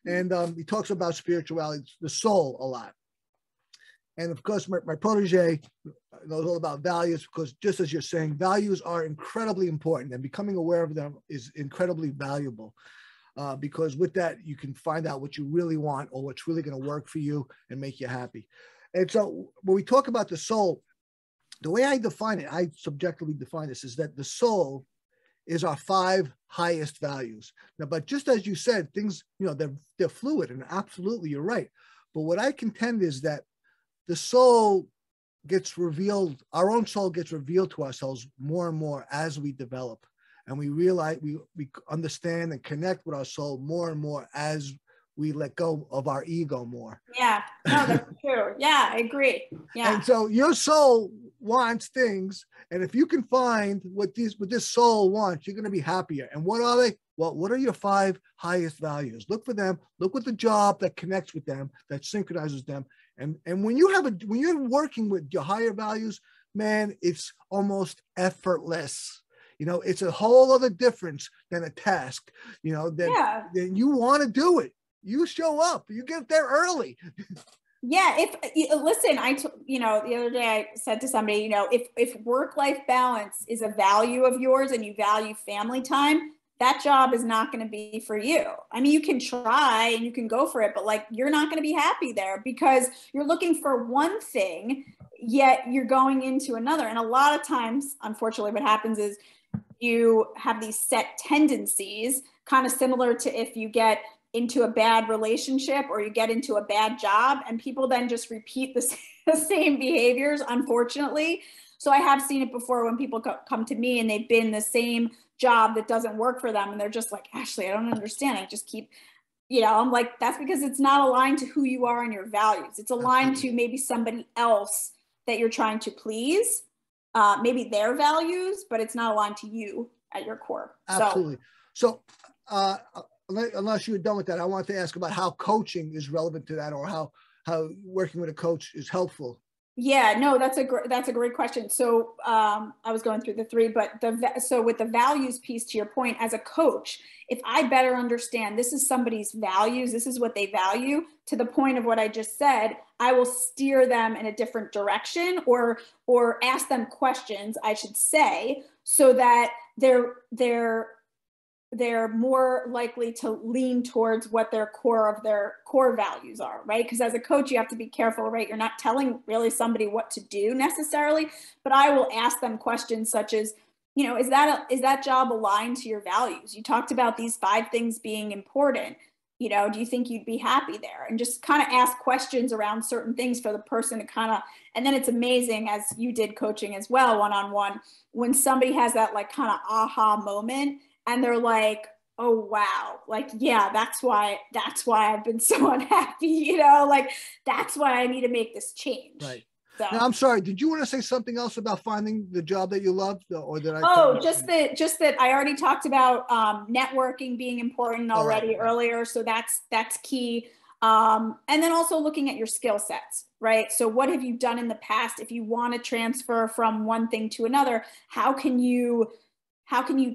And he talks about spirituality, the soul, a lot. And of course, my protege knows all about values, because just as you're saying, values are incredibly important, and becoming aware of them is incredibly valuable. Because with that, you can find out what you really want or what's really going to work for you and make you happy. And so when we talk about the soul, the way I define it, I subjectively define this, is that the soul is our 5 highest values. Now, but just as you said, things, they're fluid, and absolutely you're right. But what I contend is that the soul gets revealed, our own soul gets revealed to ourselves more and more as we develop. And we realize, we understand and connect with our soul more and more as we let go of our ego more. Yeah, no, that's true. Yeah, I agree. Yeah. And so your soul wants things. And if you can find what this soul wants, you're going to be happier. And what are they? well, what are your 5 highest values? Look for them. Look with the job that connects with them, that synchronizes them. And when you're working with your higher values, man, it's almost effortless. It's a whole other difference than a task. Then you want to do it. You show up. You get there early. Yeah. Listen, the other day I said to somebody, if work-life balance is a value of yours and you value family time, that job is not going to be for you. I mean, you can try and you can go for it, but like, you're not going to be happy there because you're looking for one thing, yet you're going into another. And a lot of times, unfortunately, what happens is you have these set tendencies, kind of similar to if you get into a bad relationship or you get into a bad job, and people then just repeat the same behaviors, unfortunately. So I have seen it before when people come to me and they've been in the same job that doesn't work for them. And they're just like, Ashley, I don't understand. I just keep, I'm like, that's because it's not aligned to who you are and your values. It's aligned to maybe somebody else that you're trying to please, maybe their values, but it's not aligned to you at your core. Absolutely. So unless you were done with that, I want to ask about how coaching is relevant to that, or how working with a coach is helpful. Yeah, no, that's a great question. So I was going through the 3, but so with the values piece, to your point, as a coach, if I better understand this is somebody's values, this is what they value, to the point of what I just said, I will steer them in a different direction, or ask them questions, I should say, so that they're more likely to lean towards what their core values are, right? Because as a coach, you have to be careful, right? You're not telling really somebody what to do necessarily, but I will ask them questions such as, is that job aligned to your values? You talked about these 5 things being important. Do you think you'd be happy there? And just kind of ask questions around certain things for the person to and then it's amazing, as you did coaching as well, one-on-one, when somebody has that like kind of aha moment, and they're like, oh, wow. Like, yeah, that's why I've been so unhappy, like, that's why I need to make this change. Right. So. Now, I'm sorry. Did you want to say something else about finding the job that you loved, or did I? Oh, just that I already talked about networking being important already earlier. So that's key. And then also looking at your skill sets, right? So what have you done in the past? If you want to transfer from one thing to another, how can you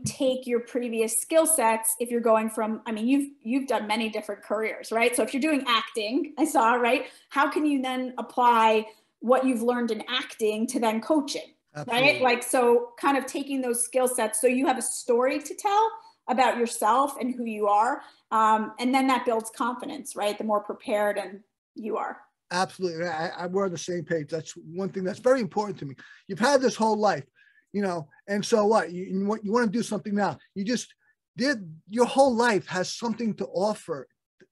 take your previous skill sets if you're going from, you've done many different careers, right? So if you're doing acting, I saw, right? How can you then apply what you've learned in acting to then coaching, Absolutely. Right? Like, so kind of taking those skill sets so you have a story to tell about yourself and who you are. And then that builds confidence, right? The more prepared and you are. Absolutely. We're on the same page. That's one thing that's very important to me. You've had this whole life. And so what? You want to do something now. You just did. Your whole life has something to offer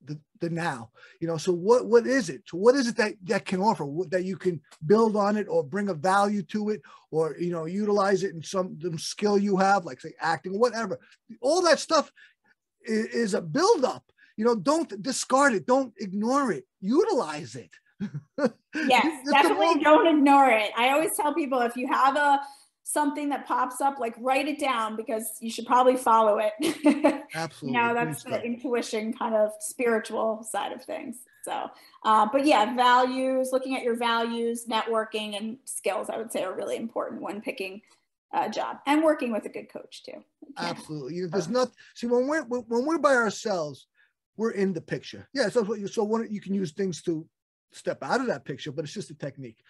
the now. So what is it? So what is it that can offer, that you can build on it or bring a value to it, or utilize it in some skill you have, like say acting, whatever. All that stuff is a buildup. Don't discard it. Don't ignore it. Utilize it. Yes, definitely don't ignore it. I always tell people, if you have something that pops up, like, write it down, because you should probably follow it. Absolutely. That's the intuition kind of spiritual side of things. So, but yeah, values, looking at your values, networking, and skills, I would say, are really important when picking a job, and working with a good coach too. Absolutely. There's nothing. See, when we're by ourselves, we're in the picture. Yeah. So you can use things to step out of that picture, but it's just a technique.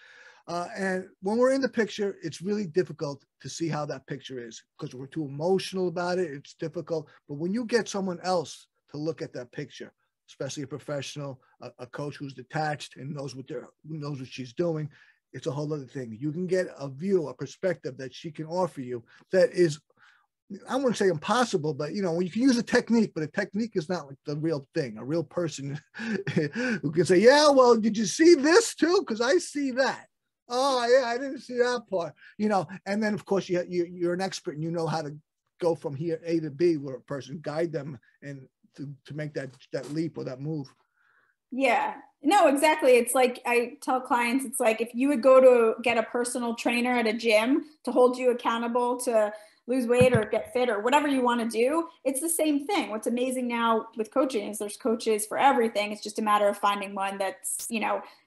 And when we're in the picture, it's really difficult to see how that picture is, because we're too emotional about it. It's difficult. But when you get someone else to look at that picture, especially a professional, a coach who's detached and knows what she's doing, it's a whole other thing. You can get a view, a perspective that she can offer you that is, I wouldn't say impossible, but you can use a technique, but a technique is not like the real thing. A real person who can say, yeah, well, did you see this too? Because I see that. Oh yeah, I didn't see that part. And then of course you're an expert and you know how to go from here A to B, where a person guide them and to make that leap or that move. Yeah, no, exactly. It's like I tell clients, it's like if you would go to get a personal trainer at a gym to hold you accountable to lose weight or get fit or whatever you want to do, it's the same thing. What's amazing now with coaching is there's coaches for everything. It's just a matter of finding one that's,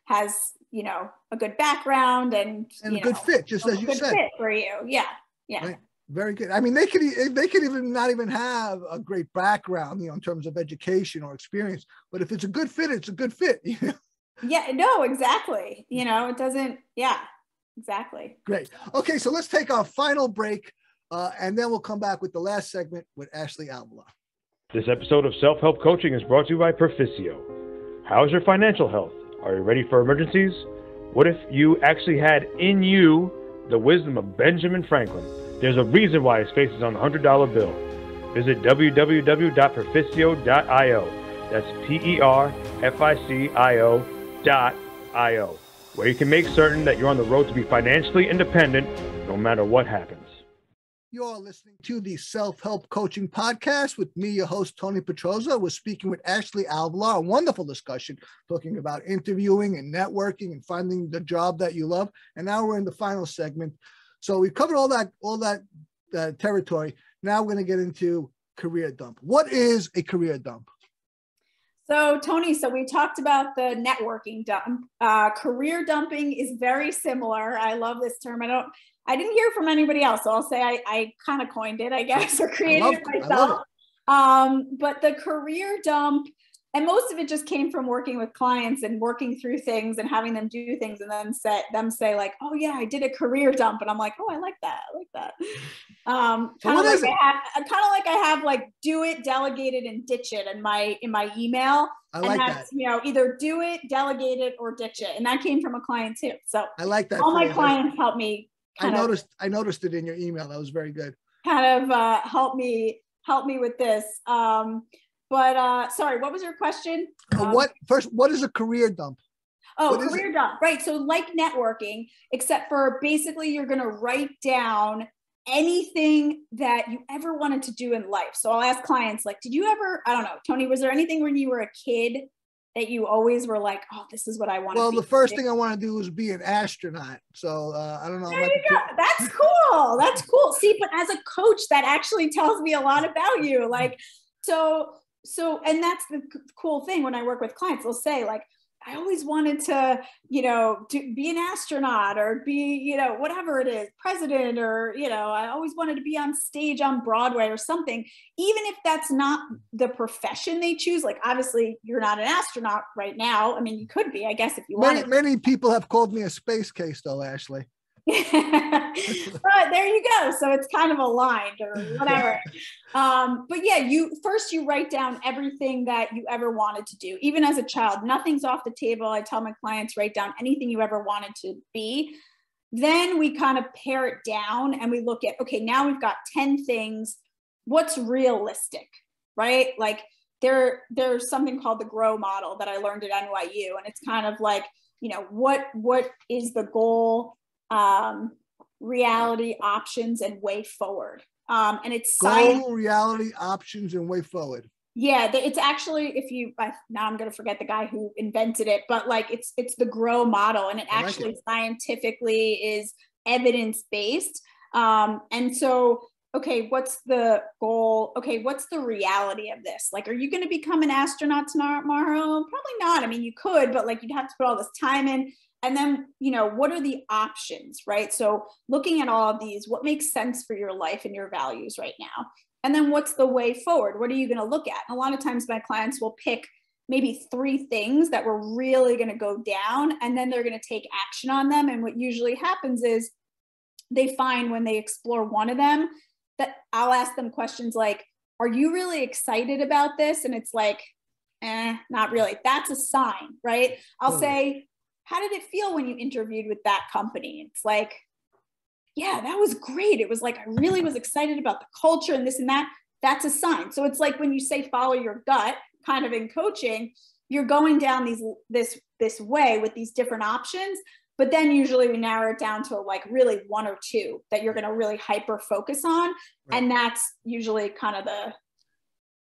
has, a good background and a good fit, just as you said. Fit for you. Yeah. Yeah. Right. Very good. I mean, they could even not even have a great background, in terms of education or experience, but if it's a good fit, it's a good fit. Yeah, no, exactly. It doesn't. Yeah, exactly. Great. Okay. So let's take our final break and then we'll come back with the last segment with Ashley Alvillar. This episode of Self-Help Coaching is brought to you by Proficio. How's your financial health? Are you ready for emergencies? What if you actually had in you the wisdom of Benjamin Franklin? There's a reason why his face is on the $100 bill. Visit www.proficio.io. That's PERFICIO.io, where you can make certain that you're on the road to be financially independent no matter what happens. You're listening to the Self-Help Coaching Podcast with me, your host, Tony Petrozza. We're speaking with Ashley Alvillar, a wonderful discussion talking about interviewing and networking and finding the job that you love. And now we're in the final segment. So we've covered all that territory. Now we're going to get into career dump. What is a career dump? So Tony, we talked about the networking dump. Career dumping is very similar. I love this term. I didn't hear from anybody else, so I'll say I kind of coined it, I guess, or created it myself. But the career dump, and most of it just came from working with clients and working through things and having them do things and then say like, oh yeah, I did a career dump. And I'm like, oh, I like that. Kind of like I have like do it, delegate it, and ditch it in my email. I like that. Either do it, delegate it, or ditch it. And that came from a client too. So I like that. All my clients helped me. I noticed it in your email. That was very good. Kind of help me with this. But sorry, what was your question? What is a career dump? Oh, career dump. Right. So like networking, except for basically you're going to write down anything that you ever wanted to do in life. So I'll ask clients like, did you ever, I don't know, Tony, was there anything when you were a kid that you always were like, oh, this is what I want to do? Well, the first thing I want to do is be an astronaut. So I don't know. There you go. That's cool. That's cool. See, but as a coach, that actually tells me a lot about you. Like, so, and that's the cool thing when I work with clients, they'll say like, I always wanted to, be an astronaut or be, whatever it is, president, or, I always wanted to be on stage on Broadway or something, even if that's not the profession they choose. Like, obviously you're not an astronaut right now. I mean, you could be, I guess, if you wanted. Many people have called me a space case though, Ashley. But there you go. So it's kind of aligned or whatever. But yeah, you write down everything that you ever wanted to do, even as a child. Nothing's off the table. I tell my clients, write down anything you ever wanted to be. Then we kind of pare it down and we look at, okay, now we've got 10 things. What's realistic, right? Like there's something called the GROW model that I learned at NYU. And it's kind of like, what is the goal? Reality, options, and way forward. And it's goal, reality, options, and way forward. Yeah, it's actually, now I'm going to forget the guy who invented it, but like it's the GROW model, and it actually scientifically is evidence-based. And so, okay, what's the goal? Okay, what's the reality of this? Like, are you going to become an astronaut tomorrow? Probably not. I mean, you could, but like you'd have to put all this time in. And then, what are the options, right? So looking at all of these, what makes sense for your life and your values right now? And then what's the way forward? What are you going to look at? And a lot of times my clients will pick maybe 3 things that we're really going to go down, and then they're going to take action on them. And what usually happens is they find when they explore one of them that I'll ask them questions like, are you really excited about this? And it's like, not really. That's a sign, right? I'll say, how did it feel when you interviewed with that company? It's like, yeah, that was great. It was like, I really was excited about the culture and this and that. That's a sign. So it's like when you say follow your gut, kind of in coaching, you're going down this way with these different options, but then usually we narrow it down to like really 1 or 2 that you're going to really hyper focus on. Right. And that's usually kind of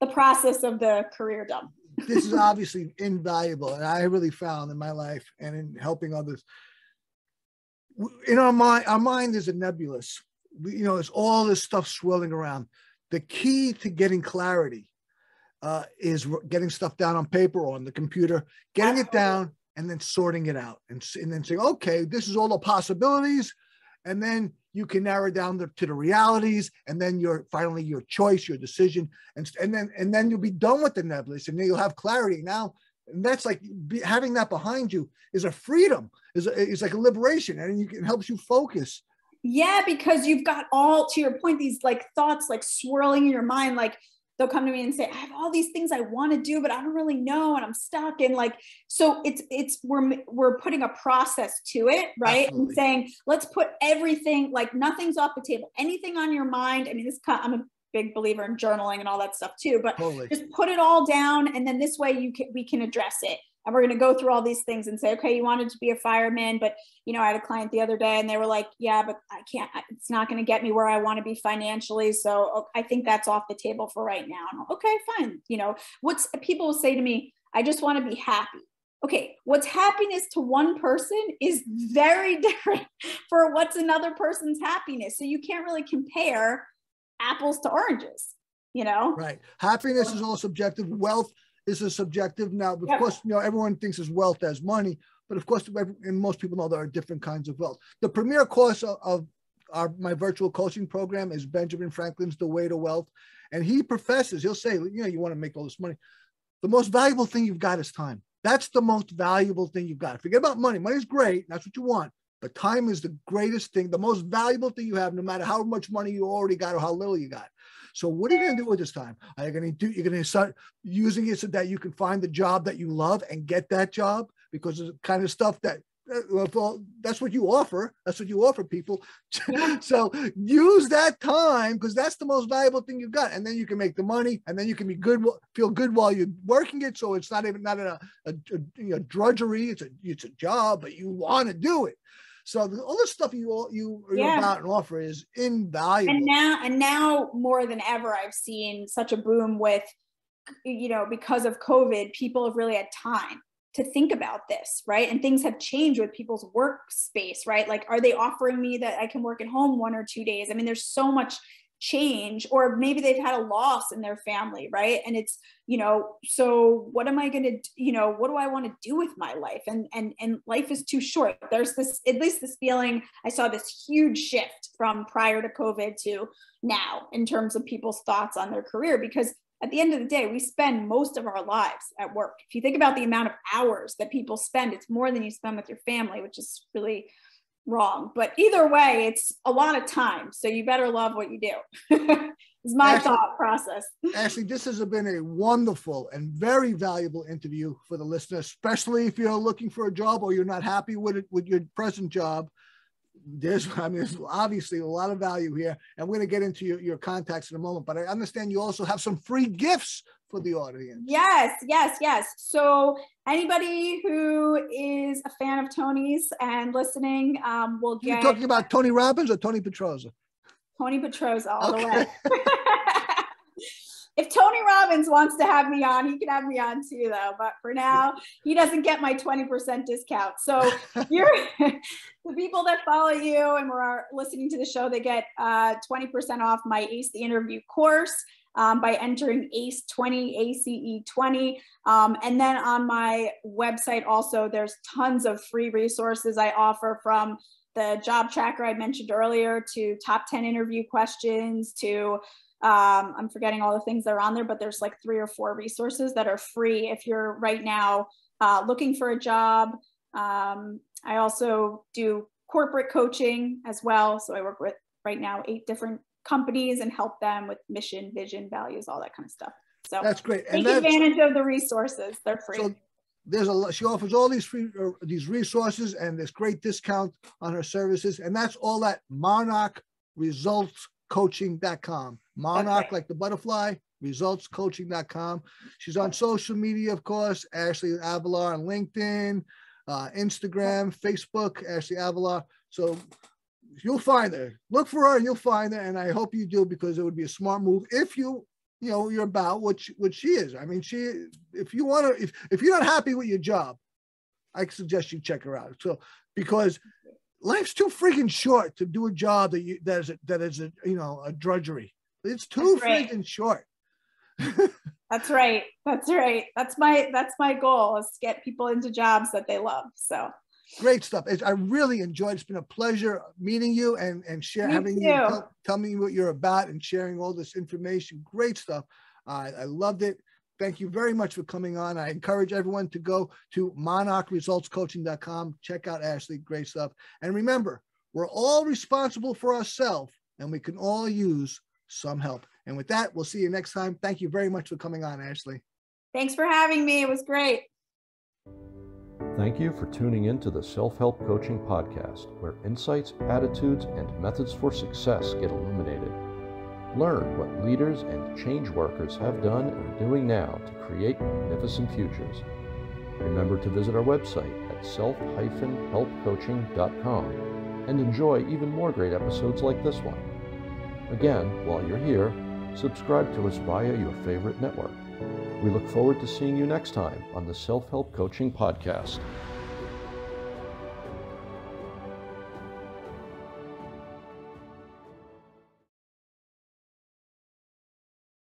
the process of the career dump. This is obviously invaluable, and I really found in my life and in helping others. In our mind is a nebulous. it's all this stuff swirling around. The key to getting clarity is getting stuff down on paper or on the computer, getting it down, and then sorting it out, and then saying, okay, this is all the possibilities, and then you can narrow down to the realities, and then finally your choice, your decision, and then you'll be done with the nebulous, and then you'll have clarity now. And that's like having that behind you is a freedom, is like a liberation, and it helps you focus. Yeah, because you've got all, to your point, these like thoughts like swirling in your mind. Like they'll come to me and say, I have all these things I want to do, but I don't really know, and I'm stuck. And like, so we're putting a process to it, right? Absolutely. And saying, let's put everything, like nothing's off the table, anything on your mind. I mean, I'm a big believer in journaling and all that stuff too, but totally. Just put it all down. And then this way we can address it. And we're going to go through all these things and say, okay, you wanted to be a fireman, but I had a client the other day and they were like, yeah, but I can't, it's not going to get me where I want to be financially. So I think that's off the table for right now. And okay, fine. People will say to me, I just want to be happy. Okay, what's happiness to one person is very different for what's another person's happiness. So you can't really compare apples to oranges, Right. Happiness is all subjective. Wealth is a subjective. Now, of course, everyone thinks of wealth as money, but of course, and most people know there are different kinds of wealth. The premier course of my virtual coaching program is Benjamin Franklin's The Way to Wealth. And he'll say, you want to make all this money. The most valuable thing you've got is time. That's the most valuable thing you've got. Forget about money. Money's great. That's what you want. But time is the greatest thing, the most valuable thing you have, no matter how much money you already got or how little you got. So what are you going to do with this time? You're going to start using it so that you can find the job that you love and get that job, because it's the kind of stuff that that's what you offer. That's what you offer people. So use that time, because that's the most valuable thing you've got. And then you can make the money, and then you can feel good while you're working it. So it's not a drudgery. It's a job, but you want to do it. So all the stuff you're about and offer is invaluable. And now more than ever, I've seen such a boom with, because of COVID, people have really had time to think about this, right? And things have changed with people's workspace, right? Like, are they offering me that I can work at home 1 or 2 days? I mean, there's so much change, or maybe they've had a loss in their family, right? And it's, so what am I going to, what do I want to do with my life? And life is too short. There's at least this feeling. I saw this huge shift from prior to COVID to now in terms of people's thoughts on their career, because at the end of the day, we spend most of our lives at work. If you think about the amount of hours that people spend, it's more than you spend with your family, which is really wrong. But either way, it's a lot of time. So you better love what you do. Is my thought process. Ashley, this has been a wonderful and very valuable interview for the listener, especially if you're looking for a job or you're not happy with your present job. There's obviously a lot of value here, and we're going to get into your contacts in a moment, but I understand you also have some free gifts for the audience. Yes. So anybody who is a fan of Tony's and listening will get... You're talking about Tony Robbins or Tony Petrozza? Tony Petrozza all the way. If Tony Robbins wants to have me on, he can have me on too, though. But for now, he doesn't get my 20% discount. So the people that follow you and are listening to the show, they get 20% off my Ace the Interview course by entering ACE20, ACE20. And then on my website also, there's tons of free resources I offer, from the job tracker I mentioned earlier to top 10 interview questions to I'm forgetting all the things that are on there, but there's like 3 or 4 resources that are free if you're right now looking for a job. I also do corporate coaching as well. So I work with right now 8 different companies and help them with mission, vision, values, all that kind of stuff. So that's great. Take advantage of the resources. They're free. So she offers all these free these resources and this great discount on her services. And that's all at monarchresultscoaching.com. Monarch, like the butterfly, resultscoaching.com. She's on social media, of course, Ashley Alvillar on LinkedIn, Instagram, Facebook, Ashley Alvillar. So you'll find her. Look for her and you'll find her. And I hope you do, because it would be a smart move if you're about what she is. I mean, if you're not happy with your job, I suggest you check her out. So, because life's too freaking short to do a job that is a drudgery. It's too freaking short. That's right. That's my goal, is to get people into jobs that they love. So great stuff. I really enjoyed it. It's been a pleasure meeting you and having you tell me what you're about and sharing all this information. Great stuff. I loved it. Thank you very much for coming on. I encourage everyone to go to monarchresultscoaching.com. Check out Ashley. Great stuff. And remember, we're all responsible for ourselves, and we can all use some help. And with that, we'll see you next time. Thank you very much for coming on, Ashley. Thanks for having me. It was great. Thank you for tuning in to the Self-Help Coaching Podcast, where insights, attitudes, and methods for success get illuminated. Learn what leaders and change workers have done and are doing now to create magnificent futures. Remember to visit our website at self-helpcoaching.com and enjoy even more great episodes like this one. Again, while you're here, subscribe to us via your favorite network. We look forward to seeing you next time on the Self-Help Coaching Podcast.